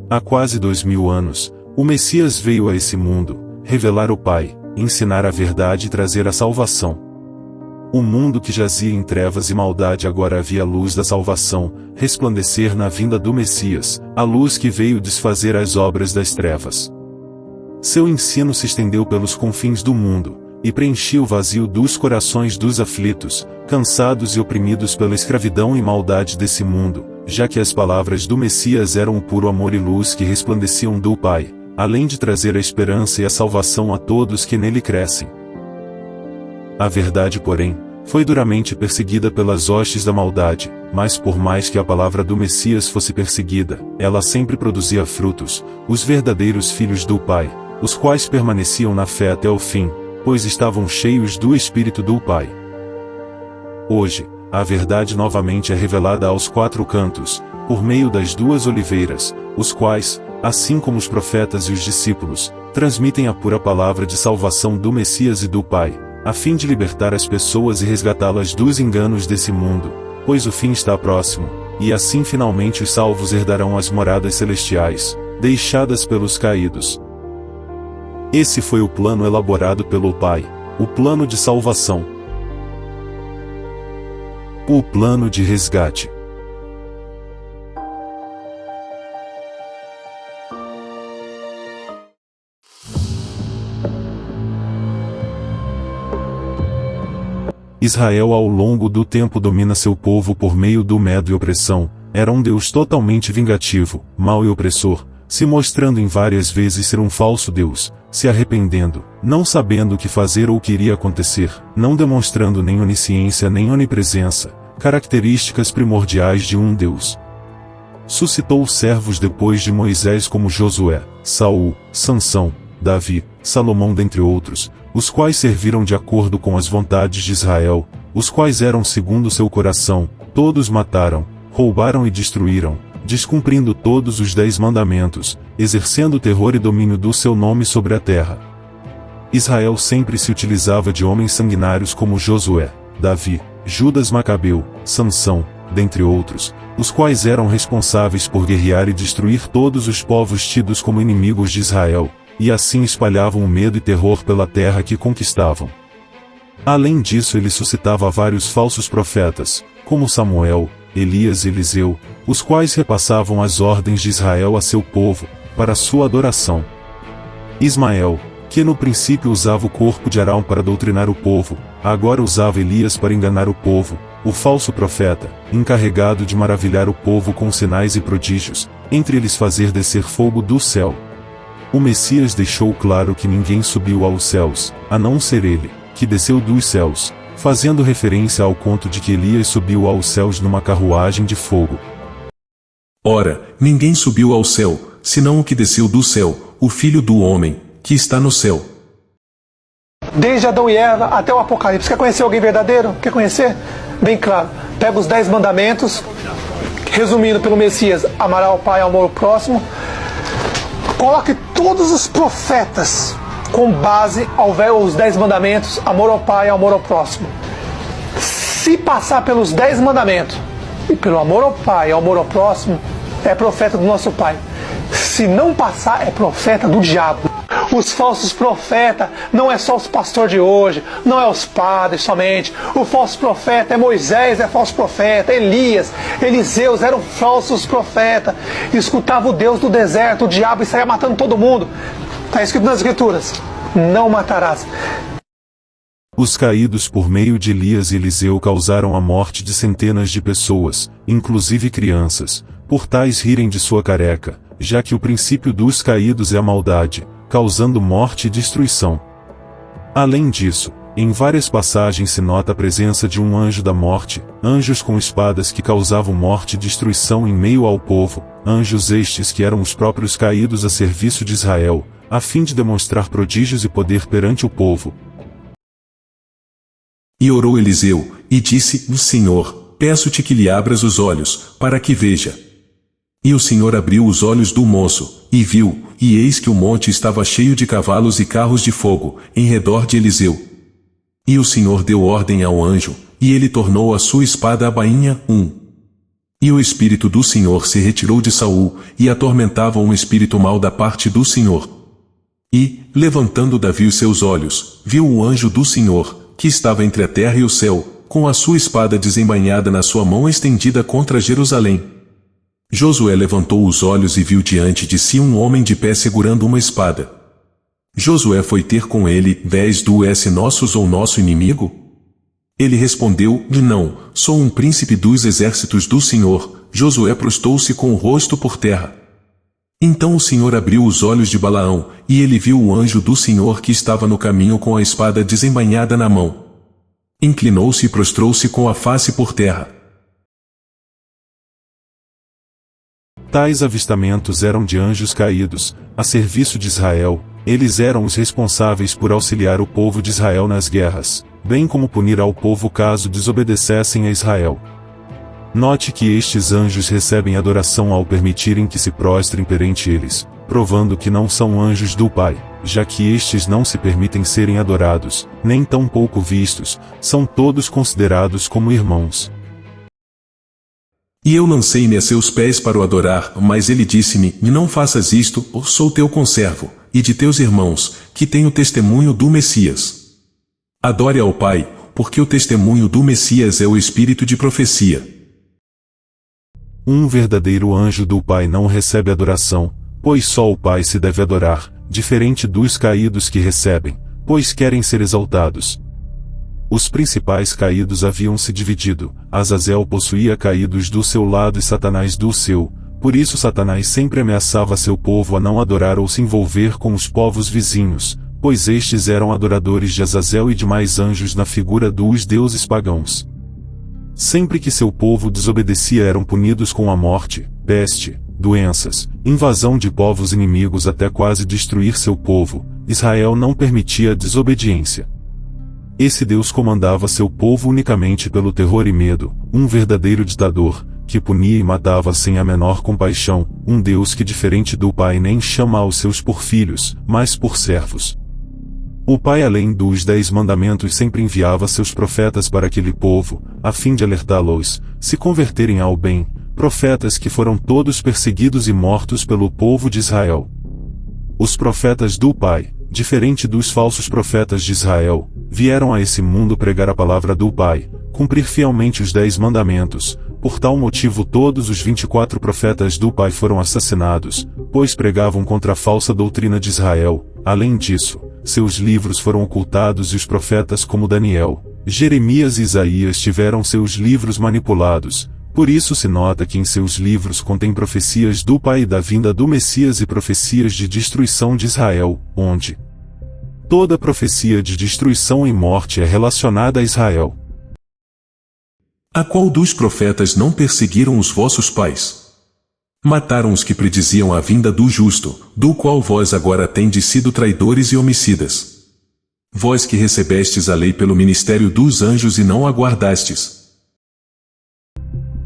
Há quase 2000 anos, o Messias veio a esse mundo, revelar o Pai, ensinar a verdade e trazer a salvação. O mundo que jazia em trevas e maldade agora via a luz da salvação, resplandecer na vinda do Messias, a luz que veio desfazer as obras das trevas. Seu ensino se estendeu pelos confins do mundo, e preenchia o vazio dos corações dos aflitos, cansados e oprimidos pela escravidão e maldade desse mundo, já que as palavras do Messias eram o puro amor e luz que resplandeciam do Pai, além de trazer a esperança e a salvação a todos que nele crescem. A verdade, porém, foi duramente perseguida pelas hostes da maldade, mas por mais que a palavra do Messias fosse perseguida, ela sempre produzia frutos, os verdadeiros filhos do Pai, os quais permaneciam na fé até o fim, pois estavam cheios do Espírito do Pai. Hoje, a verdade novamente é revelada aos quatro cantos, por meio das duas oliveiras, os quais, assim como os profetas e os discípulos, transmitem a pura palavra de salvação do Messias e do Pai, a fim de libertar as pessoas e resgatá-las dos enganos desse mundo, pois o fim está próximo, e assim finalmente os salvos herdarão as moradas celestiais, deixadas pelos caídos. Esse foi o plano elaborado pelo Pai, o plano de salvação. O plano de resgate. Israel ao longo do tempo domina seu povo por meio do medo e opressão, era um Deus totalmente vingativo, mau e opressor, se mostrando em várias vezes ser um falso Deus, se arrependendo, não sabendo o que fazer ou o que iria acontecer, não demonstrando nem onisciência nem onipresença, características primordiais de um Deus. Suscitou servos depois de Moisés como Josué, Saul, Sansão, Davi, Salomão dentre outros, os quais serviram de acordo com as vontades de Israel, os quais eram segundo seu coração, todos mataram, roubaram e destruíram, descumprindo todos os 10 mandamentos, exercendo terror e domínio do seu nome sobre a terra. Israel sempre se utilizava de homens sanguinários como Josué, Davi, Judas Macabeu, Sansão, dentre outros, os quais eram responsáveis por guerrear e destruir todos os povos tidos como inimigos de Israel, e assim espalhavam o medo e terror pela terra que conquistavam. Além disso, ele suscitava vários falsos profetas, como Samuel, Elias e Eliseu, os quais repassavam as ordens de Israel a seu povo, para sua adoração. Ismael, que no princípio usava o corpo de Arão para doutrinar o povo, agora usava Elias para enganar o povo, o falso profeta, encarregado de maravilhar o povo com sinais e prodígios, entre eles fazer descer fogo do céu. O Messias deixou claro que ninguém subiu aos céus, a não ser ele, que desceu dos céus, fazendo referência ao conto de que Elias subiu aos céus numa carruagem de fogo. Ora, ninguém subiu ao céu, senão o que desceu do céu, o Filho do Homem, que está no céu. Desde Adão e Eva até o Apocalipse. Quer conhecer alguém verdadeiro? Quer conhecer? Bem claro. Pega os 10 mandamentos, resumindo pelo Messias, amará ao Pai e amor ao próximo. Coloque todos os profetas com base aos 10 mandamentos, amor ao Pai e amor ao próximo. Se passar pelos 10 mandamentos e pelo amor ao Pai e amor ao próximo, é profeta do nosso Pai. Se não passar, é profeta do diabo. Os falsos profetas não é só os pastores de hoje, não é os padres somente. O falso profeta é Moisés, é falso profeta, Elias, Eliseus eram falsos profetas. Escutava o Deus do deserto, o diabo, e saía matando todo mundo. Está escrito nas Escrituras: não matarás. Os caídos por meio de Elias e Eliseu causaram a morte de centenas de pessoas, inclusive crianças, por tais rirem de sua careca, já que o princípio dos caídos é a maldade, causando morte e destruição. Além disso, em várias passagens se nota a presença de um anjo da morte, anjos com espadas que causavam morte e destruição em meio ao povo, anjos estes que eram os próprios caídos a serviço de Israel, a fim de demonstrar prodígios e poder perante o povo. E orou Eliseu, e disse: Senhor, peço-te que lhe abras os olhos, para que veja. E o Senhor abriu os olhos do moço, e viu, e eis que o monte estava cheio de cavalos e carros de fogo, em redor de Eliseu. E o Senhor deu ordem ao anjo, e ele tornou a sua espada a bainha. E o Espírito do Senhor se retirou de Saul, e atormentava um espírito mau da parte do Senhor. E, levantando Davi os seus olhos, viu o anjo do Senhor, que estava entre a terra e o céu, com a sua espada desembainhada na sua mão estendida contra Jerusalém. Josué levantou os olhos e viu diante de si um homem de pé segurando uma espada. Josué foi ter com ele: Vés tu és nossos ou nosso inimigo? Ele respondeu: Não, sou um príncipe dos exércitos do Senhor. Josué prostou-se com o rosto por terra. Então o Senhor abriu os olhos de Balaão, e ele viu o anjo do Senhor que estava no caminho com a espada desembainhada na mão. Inclinou-se e prostrou-se com a face por terra. Tais avistamentos eram de anjos caídos, a serviço de Israel. Eles eram os responsáveis por auxiliar o povo de Israel nas guerras, bem como punir ao povo caso desobedecessem a Israel. Note que estes anjos recebem adoração ao permitirem que se prostrem perante eles, provando que não são anjos do Pai, já que estes não se permitem serem adorados, nem tampouco vistos, são todos considerados como irmãos. E eu lancei-me a seus pés para o adorar, mas ele disse-me: Não faças isto, eu sou teu conservo, e de teus irmãos, que têm o testemunho do Messias. Adore ao Pai, porque o testemunho do Messias é o espírito de profecia. Um verdadeiro anjo do Pai não recebe adoração, pois só o Pai se deve adorar, diferente dos caídos que recebem, pois querem ser exaltados. Os principais caídos haviam se dividido, Azazel possuía caídos do seu lado e Satanás do seu, por isso Satanás sempre ameaçava seu povo a não adorar ou se envolver com os povos vizinhos, pois estes eram adoradores de Azazel e demais anjos na figura dos deuses pagãos. Sempre que seu povo desobedecia eram punidos com a morte, peste, doenças, invasão de povos inimigos até quase destruir seu povo. Israel não permitia a desobediência. Esse Deus comandava seu povo unicamente pelo terror e medo, um verdadeiro ditador, que punia e matava sem a menor compaixão, um Deus que diferente do Pai nem chama aos seus por filhos, mas por servos. O Pai, além dos 10 mandamentos, sempre enviava seus profetas para aquele povo, a fim de alertá-los, se converterem ao bem, profetas que foram todos perseguidos e mortos pelo povo de Israel. Os profetas do Pai, diferente dos falsos profetas de Israel, vieram a esse mundo pregar a palavra do Pai, cumprir fielmente os 10 mandamentos. Por tal motivo todos os 24 profetas do Pai foram assassinados, pois pregavam contra a falsa doutrina de Israel. Além disso, seus livros foram ocultados e os profetas como Daniel, Jeremias e Isaías tiveram seus livros manipulados. Por isso se nota que em seus livros contém profecias do Pai e da vinda do Messias e profecias de destruição de Israel, onde toda profecia de destruição e morte é relacionada a Israel. A qual dos profetas não perseguiram os vossos pais? Mataram os que prediziam a vinda do justo, do qual vós agora tendes sido traidores e homicidas. Vós que recebestes a lei pelo ministério dos anjos e não a guardastes.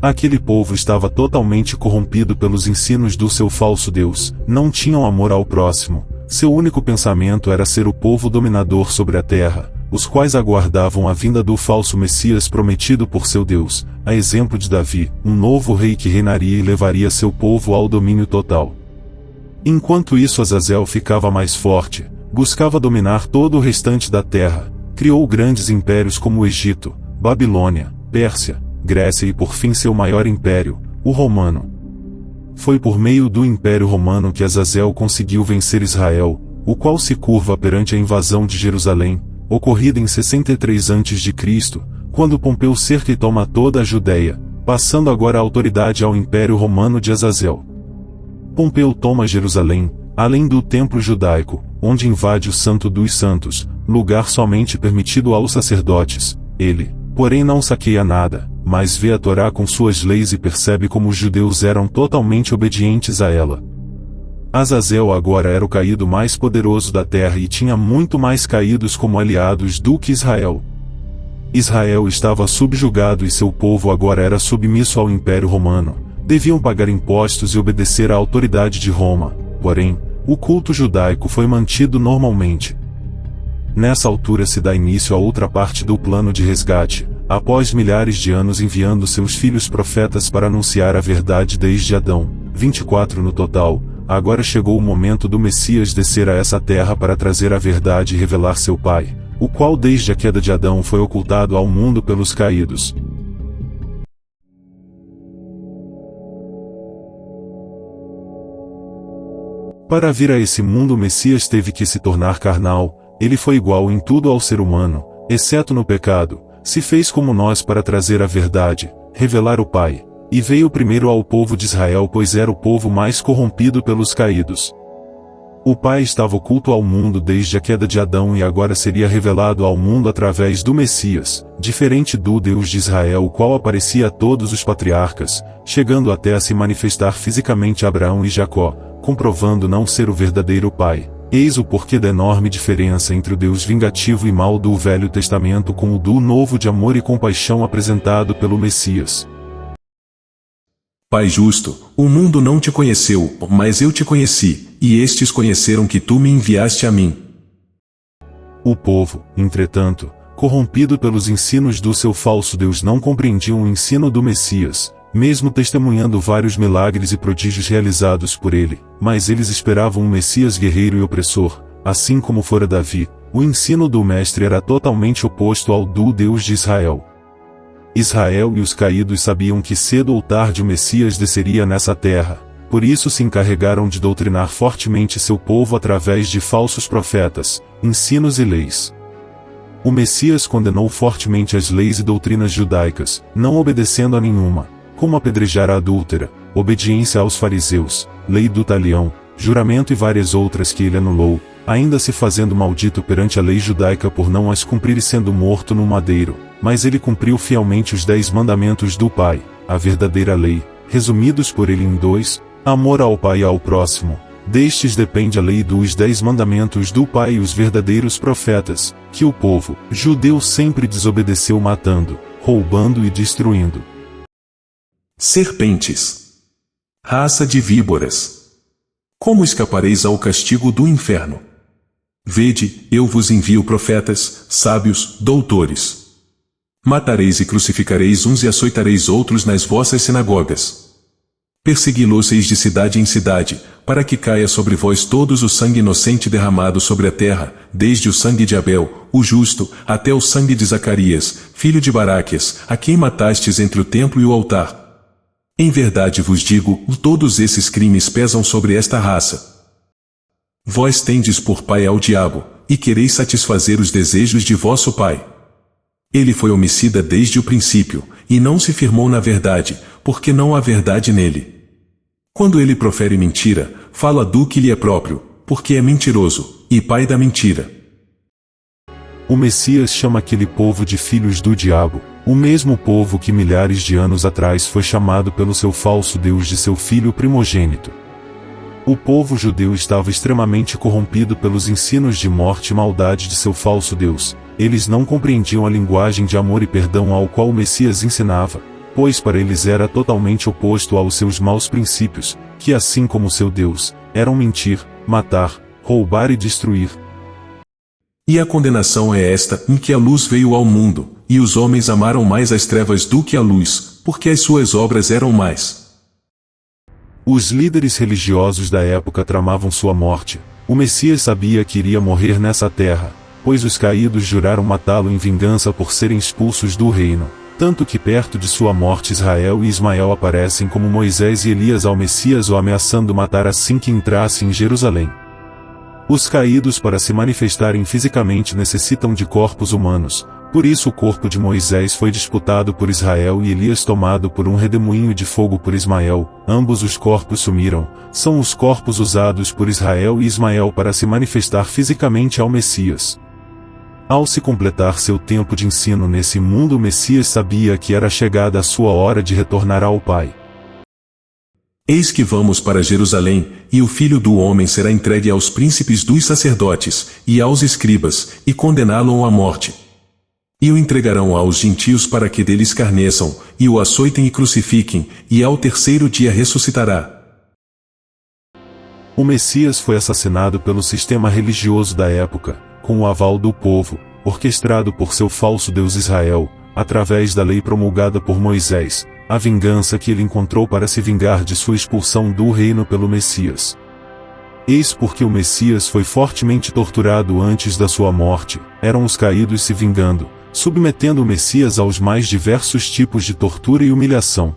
Aquele povo estava totalmente corrompido pelos ensinos do seu falso Deus, não tinham amor ao próximo, seu único pensamento era ser o povo dominador sobre a terra, os quais aguardavam a vinda do falso Messias prometido por seu Deus, a exemplo de Davi, um novo rei que reinaria e levaria seu povo ao domínio total. Enquanto isso Azazel ficava mais forte, buscava dominar todo o restante da terra, criou grandes impérios como o Egito, Babilônia, Pérsia, Grécia e por fim seu maior império, o romano. Foi por meio do Império Romano que Azazel conseguiu vencer Israel, o qual se curva perante a invasão de Jerusalém, ocorrida em 63 a.C., quando Pompeu cerca e toma toda a Judéia, passando agora a autoridade ao Império Romano de Azazel. Pompeu toma Jerusalém, além do templo judaico, onde invade o Santo dos Santos, lugar somente permitido aos sacerdotes. Ele, porém, não saqueia nada, mas vê a Torá com suas leis e percebe como os judeus eram totalmente obedientes a ela. Azazel agora era o caído mais poderoso da terra e tinha muito mais caídos como aliados do que Israel. Israel estava subjugado e seu povo agora era submisso ao Império Romano, deviam pagar impostos e obedecer à autoridade de Roma, porém, o culto judaico foi mantido normalmente. Nessa altura se dá início a outra parte do plano de resgate, após milhares de anos enviando seus filhos profetas para anunciar a verdade desde Adão, 24 no total, agora chegou o momento do Messias descer a essa terra para trazer a verdade e revelar seu Pai, o qual desde a queda de Adão foi ocultado ao mundo pelos caídos. Para vir a esse mundo o Messias teve que se tornar carnal, ele foi igual em tudo ao ser humano, exceto no pecado, se fez como nós para trazer a verdade, revelar o Pai, e veio primeiro ao povo de Israel pois era o povo mais corrompido pelos caídos. O Pai estava oculto ao mundo desde a queda de Adão e agora seria revelado ao mundo através do Messias, diferente do Deus de Israel o qual aparecia a todos os patriarcas, chegando até a se manifestar fisicamente a Abraão e Jacó, comprovando não ser o verdadeiro Pai. Eis o porquê da enorme diferença entre o Deus vingativo e mau do Velho Testamento com o do Novo de amor e compaixão apresentado pelo Messias. Pai justo, o mundo não te conheceu, mas eu te conheci, e estes conheceram que tu me enviaste a mim. O povo, entretanto, corrompido pelos ensinos do seu falso Deus não compreendiam o ensino do Messias, mesmo testemunhando vários milagres e prodígios realizados por ele, mas eles esperavam um Messias guerreiro e opressor, assim como fora Davi. O ensino do Mestre era totalmente oposto ao do Deus de Israel. Israel e os caídos sabiam que cedo ou tarde o Messias desceria nessa terra, por isso se encarregaram de doutrinar fortemente seu povo através de falsos profetas, ensinos e leis. O Messias condenou fortemente as leis e doutrinas judaicas, não obedecendo a nenhuma, como apedrejar a adúltera, obediência aos fariseus, lei do talião, juramento e várias outras que ele anulou, ainda se fazendo maldito perante a lei judaica por não as cumprir e sendo morto no madeiro, mas ele cumpriu fielmente os 10 mandamentos do Pai, a verdadeira lei, resumidos por ele em 2, amor ao Pai e ao próximo. Destes depende a lei dos 10 mandamentos do Pai e os verdadeiros profetas, que o povo judeu sempre desobedeceu matando, roubando e destruindo. Serpentes. Raça de víboras. Como escapareis ao castigo do inferno? Vede, eu vos envio profetas, sábios, doutores. Matareis e crucificareis uns e açoitareis outros nas vossas sinagogas. Persegui-los-eis de cidade em cidade, para que caia sobre vós todos o sangue inocente derramado sobre a terra, desde o sangue de Abel, o justo, até o sangue de Zacarias, filho de Baraquias, a quem matastes entre o templo e o altar. Em verdade vos digo, todos esses crimes pesam sobre esta raça. Vós tendes por pai ao diabo, e quereis satisfazer os desejos de vosso pai. Ele foi homicida desde o princípio, e não se firmou na verdade, porque não há verdade nele. Quando ele profere mentira, fala do que lhe é próprio, porque é mentiroso, e pai da mentira. O Messias chama aquele povo de filhos do diabo, o mesmo povo que milhares de anos atrás foi chamado pelo seu falso Deus de seu filho primogênito. O povo judeu estava extremamente corrompido pelos ensinos de morte e maldade de seu falso Deus. Eles não compreendiam a linguagem de amor e perdão ao qual o Messias ensinava, pois para eles era totalmente oposto aos seus maus princípios, que assim como seu Deus, eram mentir, matar, roubar e destruir. E a condenação é esta, em que a luz veio ao mundo, e os homens amaram mais as trevas do que a luz, porque as suas obras eram mais. Os líderes religiosos da época tramavam sua morte. O Messias sabia que iria morrer nessa terra, pois os caídos juraram matá-lo em vingança por serem expulsos do reino. Tanto que perto de sua morte Israel e Ismael aparecem como Moisés e Elias ao Messias o ameaçando matar assim que entrasse em Jerusalém. Os caídos para se manifestarem fisicamente necessitam de corpos humanos, por isso o corpo de Moisés foi disputado por Israel e Elias tomado por um redemoinho de fogo por Ismael, ambos os corpos sumiram, são os corpos usados por Israel e Ismael para se manifestar fisicamente ao Messias. Ao se completar seu tempo de ensino nesse mundo o Messias sabia que era chegada a sua hora de retornar ao Pai. Eis que vamos para Jerusalém, e o Filho do Homem será entregue aos príncipes dos sacerdotes, e aos escribas, e condená-lo à morte. E o entregarão aos gentios para que dele escarneçam, e o açoitem e crucifiquem, e ao terceiro dia ressuscitará. O Messias foi assassinado pelo sistema religioso da época, com o aval do povo, orquestrado por seu falso Deus Israel, através da lei promulgada por Moisés, a vingança que ele encontrou para se vingar de sua expulsão do reino pelo Messias. Eis porque o Messias foi fortemente torturado antes da sua morte, eram os caídos se vingando, submetendo o Messias aos mais diversos tipos de tortura e humilhação.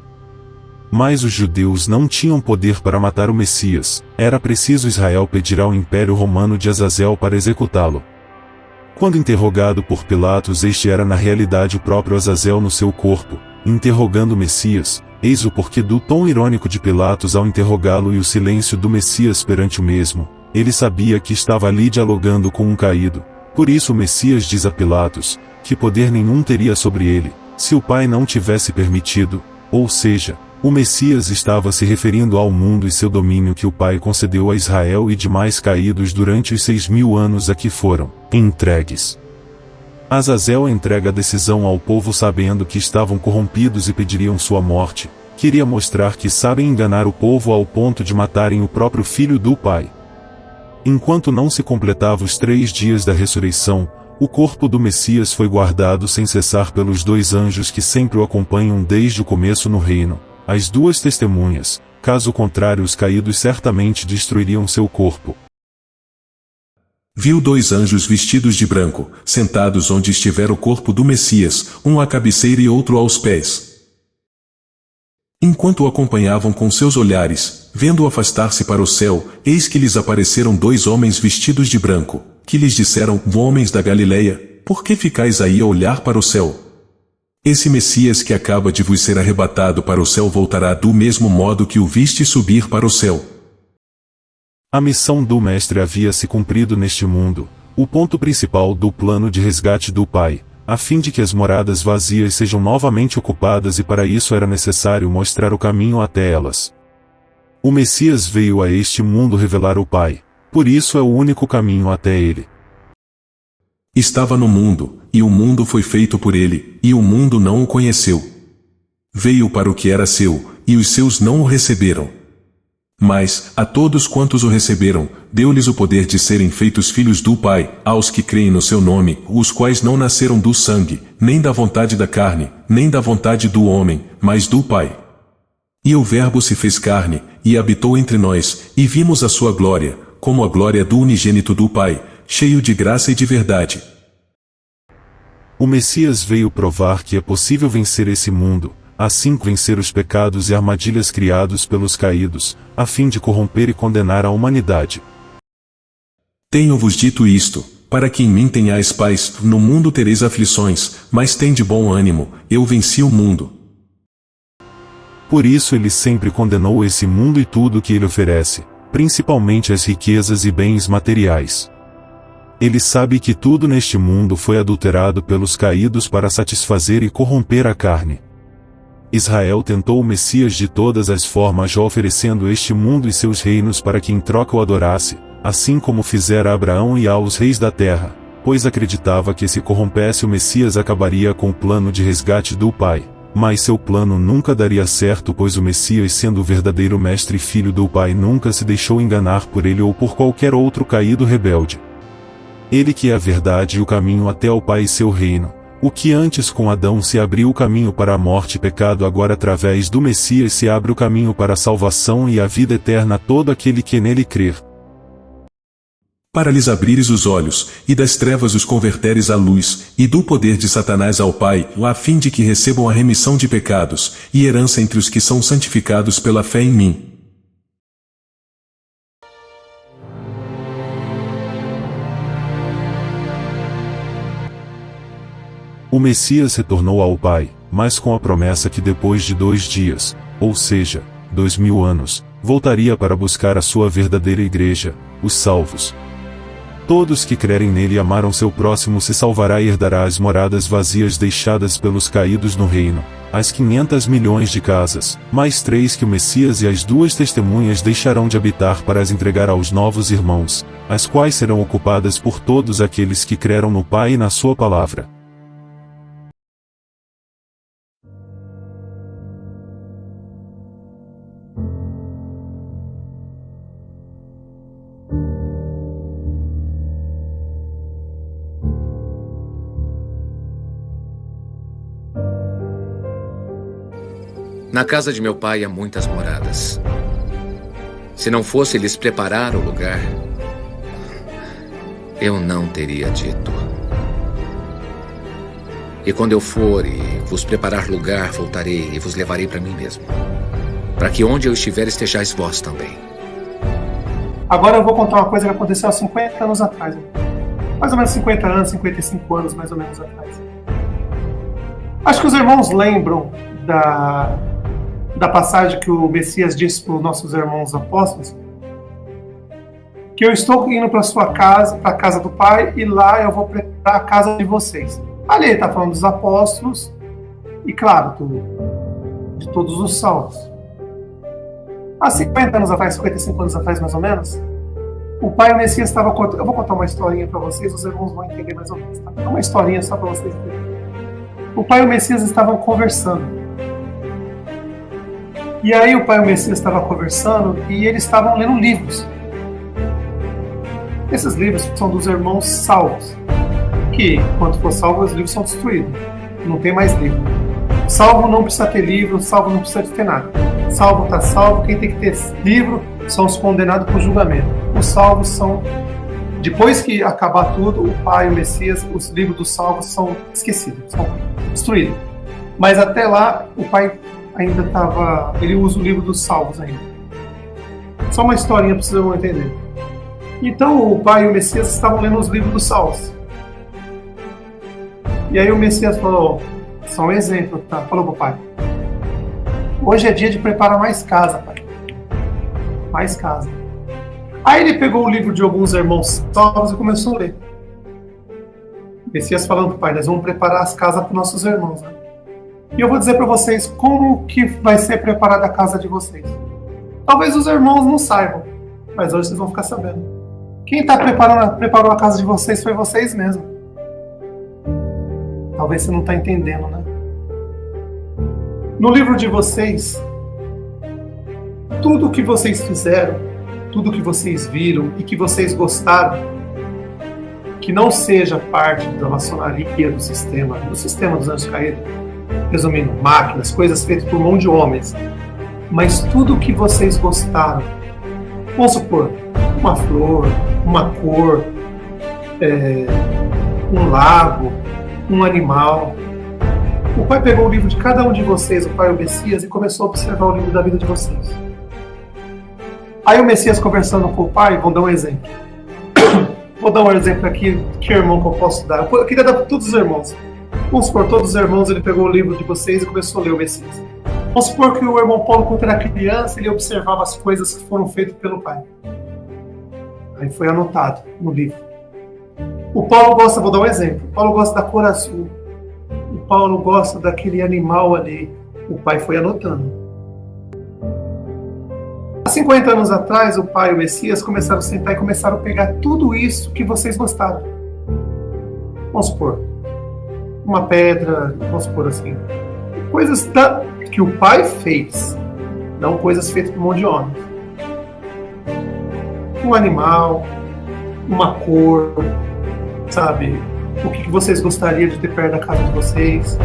Mas os judeus não tinham poder para matar o Messias, era preciso Israel pedir ao Império Romano de Azazel para executá-lo. Quando interrogado por Pilatos, este era na realidade o próprio Azazel no seu corpo, interrogando o Messias. Eis o porquê do tom irônico de Pilatos ao interrogá-lo e o silêncio do Messias perante o mesmo. Ele sabia que estava ali dialogando com um caído. Por isso o Messias diz a Pilatos, que poder nenhum teria sobre ele, se o Pai não tivesse permitido, ou seja, o Messias estava se referindo ao mundo e seu domínio que o Pai concedeu a Israel e demais caídos durante os 6.000 anos a que foram entregues. Azazel entrega a decisão ao povo sabendo que estavam corrompidos e pediriam sua morte. Queria mostrar que sabem enganar o povo ao ponto de matarem o próprio filho do Pai. Enquanto não se completava os 3 dias da ressurreição, o corpo do Messias foi guardado sem cessar pelos 2 anjos que sempre o acompanham desde o começo no reino, as 2 testemunhas. Caso contrário, os caídos certamente destruiriam seu corpo. Viu 2 anjos vestidos de branco, sentados onde estivera o corpo do Messias, um à cabeceira e outro aos pés. Enquanto o acompanhavam com seus olhares, vendo-o afastar-se para o céu, eis que lhes apareceram 2 homens vestidos de branco, que lhes disseram: Homens da Galileia, por que ficais aí a olhar para o céu? Esse Messias que acaba de vos ser arrebatado para o céu voltará do mesmo modo que o viste subir para o céu. A missão do Mestre havia se cumprido neste mundo, o ponto principal do plano de resgate do Pai, a fim de que as moradas vazias sejam novamente ocupadas, e para isso era necessário mostrar o caminho até elas. O Messias veio a este mundo revelar o Pai, por isso é o único caminho até ele. Estava no mundo, e o mundo foi feito por ele, e o mundo não o conheceu. Veio para o que era seu, e os seus não o receberam. Mas, a todos quantos o receberam, deu-lhes o poder de serem feitos filhos do Pai, aos que creem no seu nome, os quais não nasceram do sangue, nem da vontade da carne, nem da vontade do homem, mas do Pai. E o Verbo se fez carne, e habitou entre nós, e vimos a sua glória, como a glória do unigênito do Pai, cheio de graça e de verdade. O Messias veio provar que é possível vencer esse mundo, assim vencer os pecados e armadilhas criados pelos caídos, a fim de corromper e condenar a humanidade. Tenho-vos dito isto, para que em mim tenhais paz. No mundo tereis aflições, mas tende bom ânimo, eu venci o mundo. Por isso ele sempre condenou esse mundo e tudo o que ele oferece, principalmente as riquezas e bens materiais. Ele sabe que tudo neste mundo foi adulterado pelos caídos para satisfazer e corromper a carne. Israel tentou o Messias de todas as formas, já oferecendo este mundo e seus reinos para que em troca o adorasse, assim como fizera a Abraão e aos reis da terra, pois acreditava que se corrompesse o Messias acabaria com o plano de resgate do Pai. Mas seu plano nunca daria certo, pois o Messias, sendo o verdadeiro mestre e filho do Pai, nunca se deixou enganar por ele ou por qualquer outro caído rebelde. Ele que é a verdade e o caminho até ao Pai e seu reino. O que antes com Adão se abriu o caminho para a morte e pecado, agora através do Messias se abre o caminho para a salvação e a vida eterna a todo aquele que nele crer. Para lhes abrires os olhos, e das trevas os converteres à luz, e do poder de Satanás ao Pai, a fim de que recebam a remissão de pecados, e herança entre os que são santificados pela fé em mim. O Messias retornou ao Pai, mas com a promessa que depois de 2 dias, ou seja, 2000 anos, voltaria para buscar a sua verdadeira igreja, os salvos. Todos que crerem nele e amaram seu próximo se salvará e herdará as moradas vazias deixadas pelos caídos no reino, as 500 milhões de casas, mais 3 que o Messias e as 2 testemunhas deixarão de habitar para as entregar aos novos irmãos, as quais serão ocupadas por todos aqueles que creram no Pai e na sua palavra. Na casa de meu pai há muitas moradas. Se não fosse lhes preparar o lugar, eu não teria dito. E quando eu for e vos preparar lugar, voltarei e vos levarei para mim mesmo, para que onde eu estiver estejais vós também. Agora eu vou contar uma coisa que aconteceu há 50 anos atrás. Mais ou menos 50 anos, 55 anos mais ou menos atrás. Acho que os irmãos lembram da passagem que o Messias disse para os nossos irmãos apóstolos, que eu estou indo para sua casa, para a casa do Pai, e lá eu vou preparar a casa de vocês. Ali ele está falando dos apóstolos e, claro, de todos os salvos. Há 50 anos atrás, 55 anos atrás mais ou menos, o Pai e o Messias estavam contando. Eu vou contar uma historinha para vocês, os irmãos vão entender mais ou menos. Tá? É uma historinha só para vocês entenderem. O Pai e o Messias estavam conversando. E aí o Pai e o Messias estavam conversando e eles estavam lendo livros. Esses livros são dos irmãos salvos, que, quando for salvo, os livros são destruídos. Não tem mais livro. Salvo não precisa ter livro, salvo não precisa de ter nada. Salvo está salvo, quem tem que ter livro são os condenados por julgamento. Os salvos são, depois que acabar tudo, o Pai e o Messias, os livros dos salvos são esquecidos, são destruídos. Mas até lá, o Pai ainda estava, ele usa o livro dos salvos ainda. Só uma historinha para vocês vão entender. Então o Pai e o Messias estavam lendo os livros dos salvos. E aí o Messias falou, só um exemplo, tá? Falou pro Pai, hoje é dia de preparar mais casa, Pai. Mais casa. Aí ele pegou o livro de alguns irmãos salvos e começou a ler. O Messias falando pro Pai, nós vamos preparar as casas para nossos irmãos, né? E eu vou dizer para vocês como que vai ser preparada a casa de vocês. Talvez os irmãos não saibam, mas hoje vocês vão ficar sabendo. Quem preparou a casa de vocês foi vocês mesmos. Talvez você não está entendendo, né? No livro de vocês, tudo que vocês fizeram, tudo que vocês viram e que vocês gostaram, que não seja parte da maçonaria do sistema dos anjos caídos, resumindo, máquinas, coisas feitas por mão de homens, mas tudo que vocês gostaram, vamos supor, uma flor, uma cor, um lago, um animal. O Pai pegou o livro de cada um de vocês, o Pai e o Messias, e começou a observar o livro da vida de vocês. Aí o Messias conversando com o Pai, vou dar um exemplo. Vou dar um exemplo aqui, que irmão que eu posso dar. Eu queria dar para todos os irmãos. Vamos supor, todos os irmãos, ele pegou o livro de vocês e começou a ler o Messias. Vamos supor que o irmão Paulo, quando era criança, ele observava as coisas que foram feitas pelo Pai. Aí foi anotado no livro. O Paulo gosta, vou dar um exemplo, o Paulo gosta da cor azul. O Paulo gosta daquele animal ali. O Pai foi anotando. Há 50 anos atrás, o Pai e o Messias começaram a sentar e começaram a pegar tudo isso que vocês gostaram. Vamos supor, uma pedra, vamos supor assim, coisas que o Pai fez, não coisas feitas por mão de homens. Um animal, uma cor, sabe? O que vocês gostariam de ter perto da casa de vocês?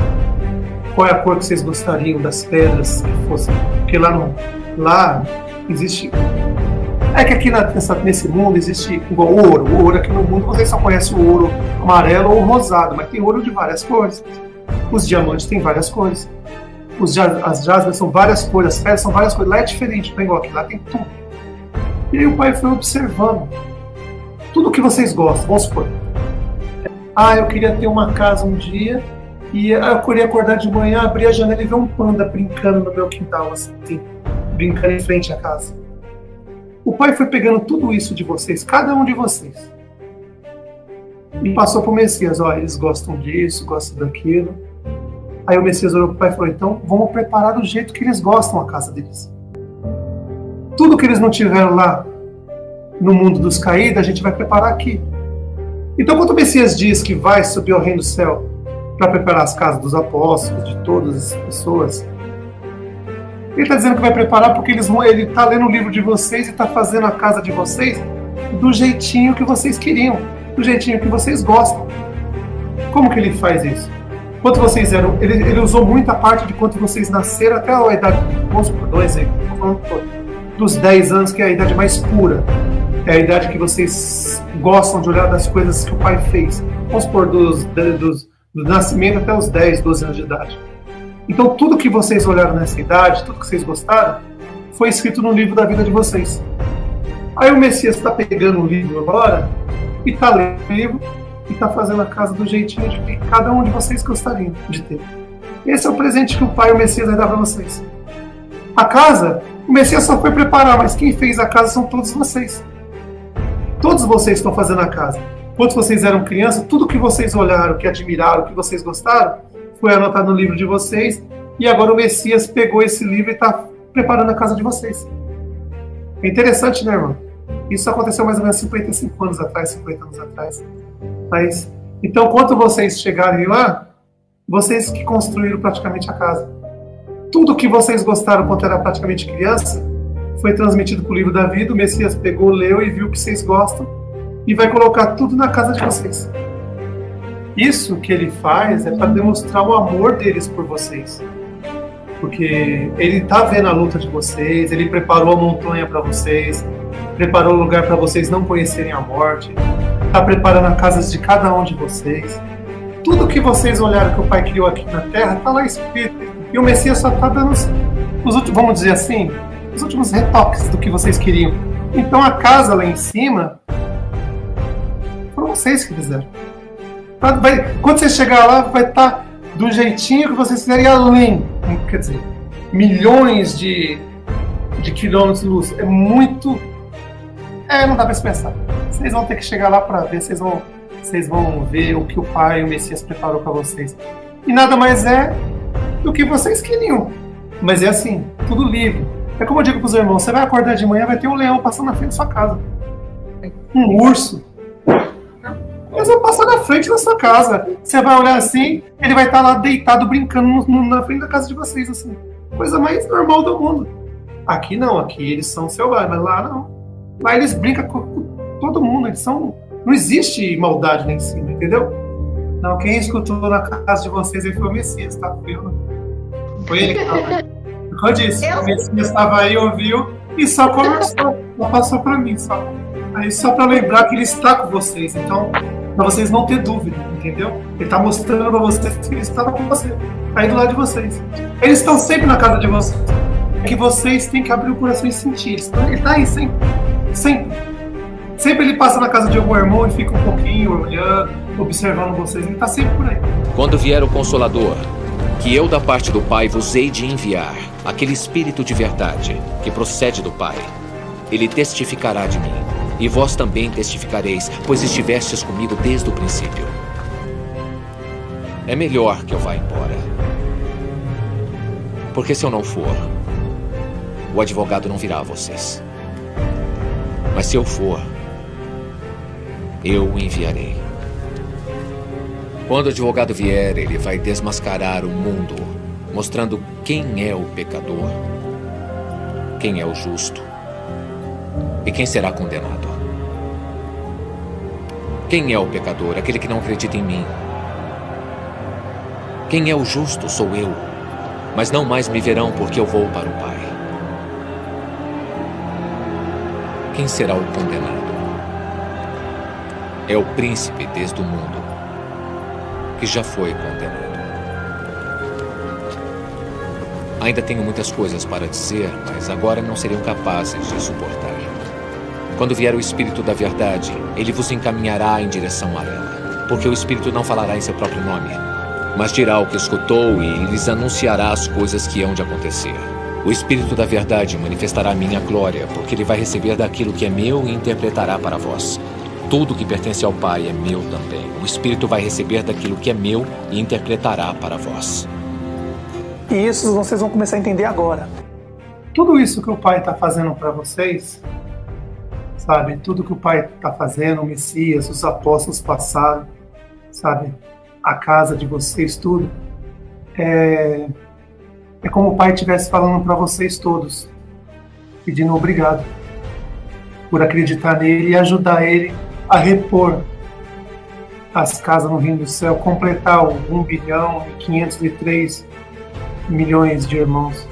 Qual é a cor que vocês gostariam das pedras que fossem? Porque lá existe... É que aqui nesse mundo existe igual ouro. O ouro aqui no mundo, vocês só conhecem o ouro amarelo ou rosado, mas tem ouro de várias cores. Os diamantes têm várias cores. As jasmins são várias cores, as pedras são várias cores. Lá é diferente, não é igual aqui, lá tem tudo. E aí o Pai foi observando tudo que vocês gostam. Vamos supor, eu queria ter uma casa um dia e eu queria acordar de manhã, abrir a janela e ver um panda brincando no meu quintal, assim, brincando em frente à casa. O Pai foi pegando tudo isso de vocês, cada um de vocês, e passou para o Messias. Eles gostam disso, gostam daquilo. Aí o Messias olhou para o Pai e falou, então vamos preparar do jeito que eles gostam a casa deles. Tudo que eles não tiveram lá no mundo dos caídos, a gente vai preparar aqui. Então, quando o Messias diz que vai subir ao reino do céu para preparar as casas dos apóstolos, de todas as pessoas, ele está dizendo que vai preparar porque ele está lendo o livro de vocês e está fazendo a casa de vocês do jeitinho que vocês queriam, do jeitinho que vocês gostam. Como que ele faz isso? quando vocês eram, ele usou muita parte de quando vocês nasceram até a idade, vamos por um exemplo, dos 10 anos, que é a idade mais pura, é a idade que vocês gostam de olhar das coisas que o pai fez, vamos supor, do nascimento até os 10, 12 anos de idade. Então tudo que vocês olharam nessa idade, tudo que vocês gostaram, foi escrito no livro da vida de vocês. Aí o Messias está pegando o livro agora e está lendo o livro e está fazendo a casa do jeitinho de que cada um de vocês gostariam de ter. Esse é o presente que o Pai e o Messias vai dar para vocês. A casa, o Messias só foi preparar, mas quem fez a casa são todos vocês. Todos vocês estão fazendo a casa. Quando vocês eram crianças, tudo que vocês olharam, que admiraram, que vocês gostaram, foi anotado no livro de vocês, e agora o Messias pegou esse livro e está preparando a casa de vocês. É interessante, né, irmão? Isso aconteceu mais ou menos 55 anos atrás, 50 anos atrás. Mas, então, quando vocês chegarem lá, vocês que construíram praticamente a casa. Tudo que vocês gostaram quando era praticamente criança foi transmitido para o livro da vida. O Messias pegou, leu e viu o que vocês gostam e vai colocar tudo na casa de vocês. Isso que ele faz é para demonstrar o amor deles por vocês. Porque ele está vendo a luta de vocês, ele preparou a montanha para vocês, preparou o lugar para vocês não conhecerem a morte, está preparando as casas de cada um de vocês. Tudo que vocês olharam que o Pai criou aqui na Terra está lá escrito. E o Messias só está dando os últimos, vamos dizer assim, os últimos retoques do que vocês queriam. Então a casa lá em cima foram vocês que fizeram. Quando você chegar lá, vai estar do jeitinho que vocês fizerem além. Quer dizer, milhões de quilômetros de luz. É muito... não dá para se pensar. Vocês vão ter que chegar lá para ver, vocês vão ver o que o Pai e o Messias preparou para vocês. E nada mais é do que vocês queriam. Mas é assim, tudo livre. É como eu digo para os irmãos, você vai acordar de manhã, vai ter um leão passando na frente da sua casa. Um urso. Eles vão passar na frente da sua casa. Você vai olhar assim, ele vai estar lá deitado, brincando na frente da casa de vocês, assim. Coisa mais normal do mundo. Aqui não, aqui eles são selvagens, mas lá não. Lá eles brincam com todo mundo, eles são... Não existe maldade lá em cima, entendeu? Não, quem escutou na casa de vocês aí foi o Messias, tá? Foi ele que estava aí. Como eu disse, o Messias estava aí, ouviu e só conversou. Só passou pra mim, só. Aí só pra lembrar que ele está com vocês, então, pra vocês não ter dúvida, entendeu? Ele tá mostrando pra vocês que ele estava com você, aí do lado de vocês. Eles estão sempre na casa de vocês. É que vocês têm que abrir o coração e sentir. Ele tá aí sempre. Sempre. Sempre ele passa na casa de algum irmão e fica um pouquinho olhando, observando vocês. Ele está sempre por aí. Quando vier o Consolador, que eu da parte do Pai vos hei de enviar, aquele Espírito de verdade, que procede do Pai, ele testificará de mim. E vós também testificareis, pois estivestes comigo desde o princípio. É melhor que eu vá embora. Porque se eu não for, o advogado não virá a vocês. Mas se eu for, eu o enviarei. Quando o advogado vier, ele vai desmascarar o mundo, mostrando quem é o pecador, quem é o justo e quem será condenado. Quem é o pecador? Aquele que não acredita em mim. Quem é o justo? Sou eu. Mas não mais me verão porque eu vou para o Pai. Quem será o condenado? É o príncipe desde o mundo, que já foi condenado. Ainda tenho muitas coisas para dizer, mas agora não seriam capazes de suportar. Quando vier o Espírito da Verdade, ele vos encaminhará em direção a ela. Porque o Espírito não falará em seu próprio nome, mas dirá o que escutou e lhes anunciará as coisas que hão de acontecer. O Espírito da Verdade manifestará a minha glória, porque ele vai receber daquilo que é meu e interpretará para vós. Tudo que pertence ao Pai é meu também. O Espírito vai receber daquilo que é meu e interpretará para vós. E isso vocês vão começar a entender agora. Tudo isso que o Pai está fazendo para vocês, sabe? Tudo que o Pai está fazendo, o Messias, os apóstolos passaram, sabe? A casa de vocês, tudo. É como o Pai estivesse falando para vocês todos, pedindo obrigado por acreditar nele e ajudar ele a repor as casas no reino do céu, completar o 1 bilhão e 503 milhões de irmãos.